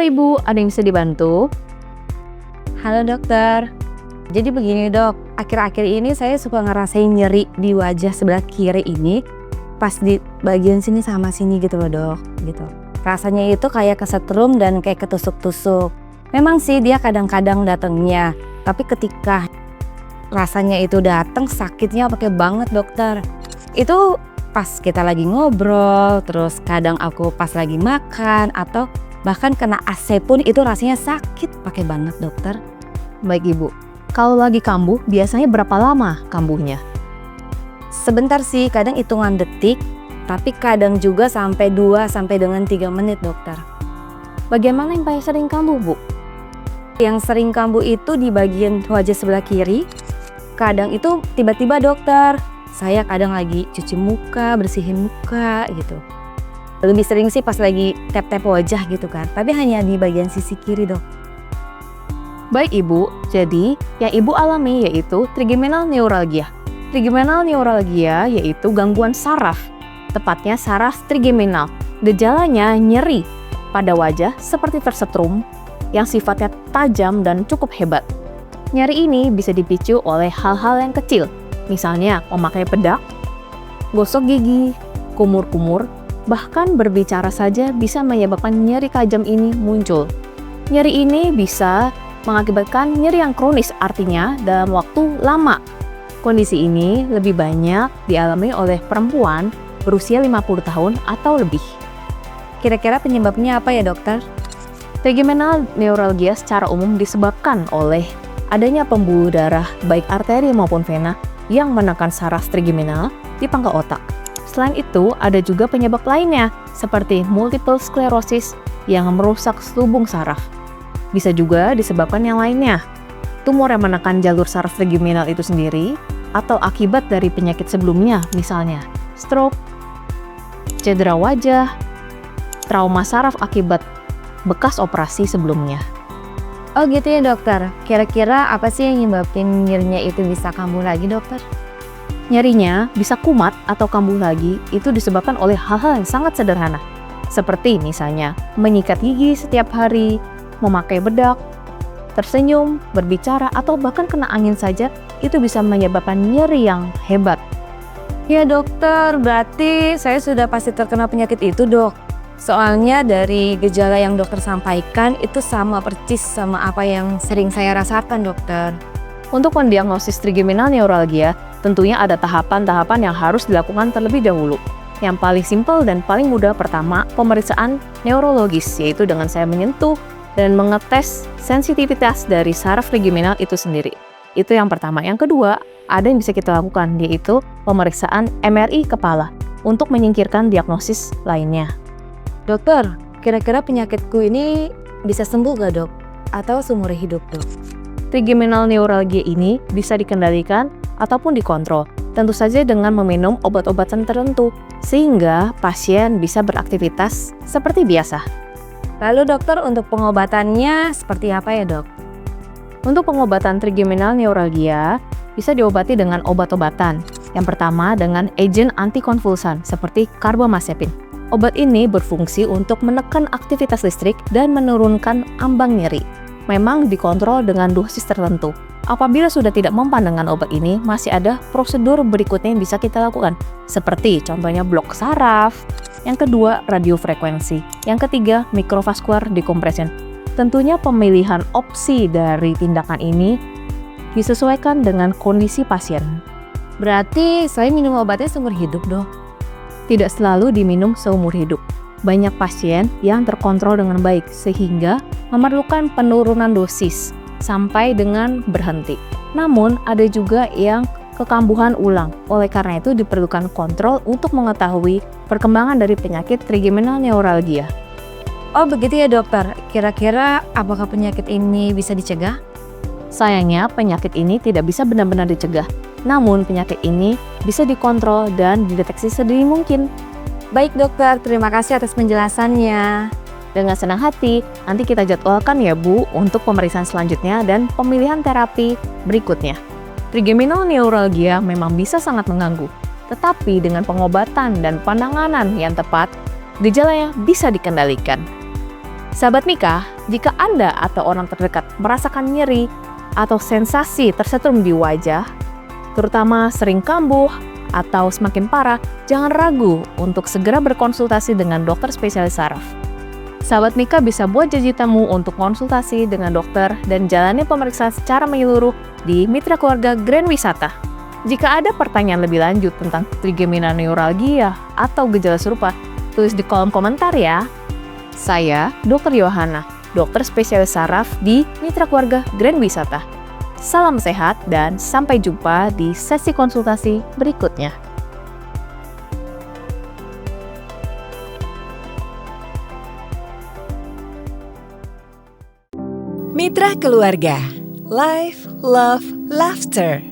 Halo Ibu, ada yang bisa dibantu? Halo dokter, jadi begini dok, akhir-akhir ini saya suka ngerasain nyeri di wajah sebelah kiri ini pas di bagian sini sama sini gitu loh dok, gitu. Rasanya itu kayak kesetrum dan kayak ketusuk-tusuk. Memang sih dia kadang-kadang datangnya, tapi ketika rasanya itu datang sakitnya pakai banget dokter. Itu pas kita lagi ngobrol, terus kadang aku pas lagi makan atau bahkan kena AC pun itu rasanya sakit pakai banget dokter. Baik Ibu, kalau lagi kambuh biasanya berapa lama kambuhnya? Sebentar sih, kadang hitungan detik, tapi kadang juga sampai 2 sampai dengan 3 menit dokter. Bagaimana yang paling sering kambuh Bu? Yang sering kambuh itu di bagian wajah sebelah kiri. Kadang itu tiba-tiba dokter, saya kadang lagi cuci muka, bersihin muka gitu. Lebih sering sih pas lagi tap-tap wajah gitu kan, tapi hanya di bagian sisi kiri dok. Baik Ibu, jadi yang Ibu alami yaitu trigeminal neuralgia. Trigeminal neuralgia yaitu gangguan saraf, tepatnya saraf trigeminal. Gejalanya nyeri pada wajah seperti tersetrum yang sifatnya tajam dan cukup hebat. Nyeri ini bisa dipicu oleh hal-hal yang kecil, misalnya memakai bedak, gosok gigi, kumur-kumur, bahkan berbicara saja bisa menyebabkan nyeri tajam ini muncul. Nyeri ini bisa mengakibatkan nyeri yang kronis, artinya dalam waktu lama. Kondisi ini lebih banyak dialami oleh perempuan berusia 50 tahun atau lebih. Kira-kira penyebabnya apa ya dokter? Trigeminal neuralgia secara umum disebabkan oleh adanya pembuluh darah baik arteri maupun vena yang menekan saraf trigeminal di pangkal otak. Selain itu, ada juga penyebab lainnya seperti multiple sclerosis yang merusak selubung saraf. Bisa juga disebabkan yang lainnya, tumor yang menekan jalur saraf trigeminal itu sendiri, atau akibat dari penyakit sebelumnya, misalnya stroke, cedera wajah, trauma saraf akibat bekas operasi sebelumnya. Oh gitu ya dokter, kira-kira apa sih yang nyebabin nyerinya itu bisa kambuh lagi dokter? Nyerinya bisa kumat atau kambuh lagi itu disebabkan oleh hal-hal yang sangat sederhana. Seperti misalnya menyikat gigi setiap hari, memakai bedak, tersenyum, berbicara, atau bahkan kena angin saja itu bisa menyebabkan nyeri yang hebat. Ya dokter, berarti saya sudah pasti terkena penyakit itu dok. Soalnya dari gejala yang dokter sampaikan itu sama persis sama apa yang sering saya rasakan dokter. Untuk mendiagnosis trigeminal neuralgia, tentunya ada tahapan-tahapan yang harus dilakukan terlebih dahulu. Yang paling simpel dan paling mudah pertama, pemeriksaan neurologis, yaitu dengan saya menyentuh dan mengetes sensitivitas dari saraf trigeminal itu sendiri. Itu yang pertama. Yang kedua, ada yang bisa kita lakukan, yaitu pemeriksaan MRI kepala untuk menyingkirkan diagnosis lainnya. Dokter, kira-kira penyakitku ini bisa sembuh gak dok? Atau seumur hidup dok? Trigeminal neuralgia ini bisa dikendalikan ataupun dikontrol, tentu saja dengan meminum obat-obatan tertentu, sehingga pasien bisa beraktivitas seperti biasa. Lalu dokter, untuk pengobatannya seperti apa ya dok? Untuk pengobatan trigeminal neuralgia, bisa diobati dengan obat-obatan. Yang pertama dengan agen antikonvulsan seperti karbamazepin. Obat ini berfungsi untuk menekan aktivitas listrik dan menurunkan ambang nyeri. Memang dikontrol dengan dosis tertentu. Apabila sudah tidak mempan dengan obat ini, masih ada prosedur berikutnya yang bisa kita lakukan. Seperti contohnya blok saraf, yang kedua radiofrekuensi, yang ketiga microvascular decompression. Tentunya pemilihan opsi dari tindakan ini disesuaikan dengan kondisi pasien. Berarti saya minum obatnya seumur hidup dok? Tidak selalu diminum seumur hidup. Banyak pasien yang terkontrol dengan baik sehingga memerlukan penurunan dosis sampai dengan berhenti. Namun ada juga yang kekambuhan ulang. Oleh karena itu diperlukan kontrol untuk mengetahui perkembangan dari penyakit trigeminal neuralgia. Oh begitu ya dokter. Kira-kira apakah penyakit ini bisa dicegah? Sayangnya penyakit ini tidak bisa benar-benar dicegah. Namun penyakit ini bisa dikontrol dan dideteksi sedini mungkin. Baik dokter, terima kasih atas penjelasannya. Dengan senang hati, nanti kita jadwalkan ya Bu untuk pemeriksaan selanjutnya dan pemilihan terapi berikutnya. Trigeminal neuralgia memang bisa sangat mengganggu, tetapi dengan pengobatan dan penanganan yang tepat, gejalanya bisa dikendalikan. Sahabat Mika, jika Anda atau orang terdekat merasakan nyeri atau sensasi tersetrum di wajah, terutama sering kambuh atau semakin parah, jangan ragu untuk segera berkonsultasi dengan dokter spesialis saraf. Sahabat Mika bisa buat janji temu untuk konsultasi dengan dokter dan jalani pemeriksaan secara menyeluruh di Mitra Keluarga Grand Wisata. Jika ada pertanyaan lebih lanjut tentang trigeminal neuralgia atau gejala serupa, tulis di kolom komentar ya. Saya, Dr. Yohana, dokter spesialis saraf di Mitra Keluarga Grand Wisata. Salam sehat dan sampai jumpa di sesi konsultasi berikutnya. Mitra Keluarga, Life, Love, Laughter.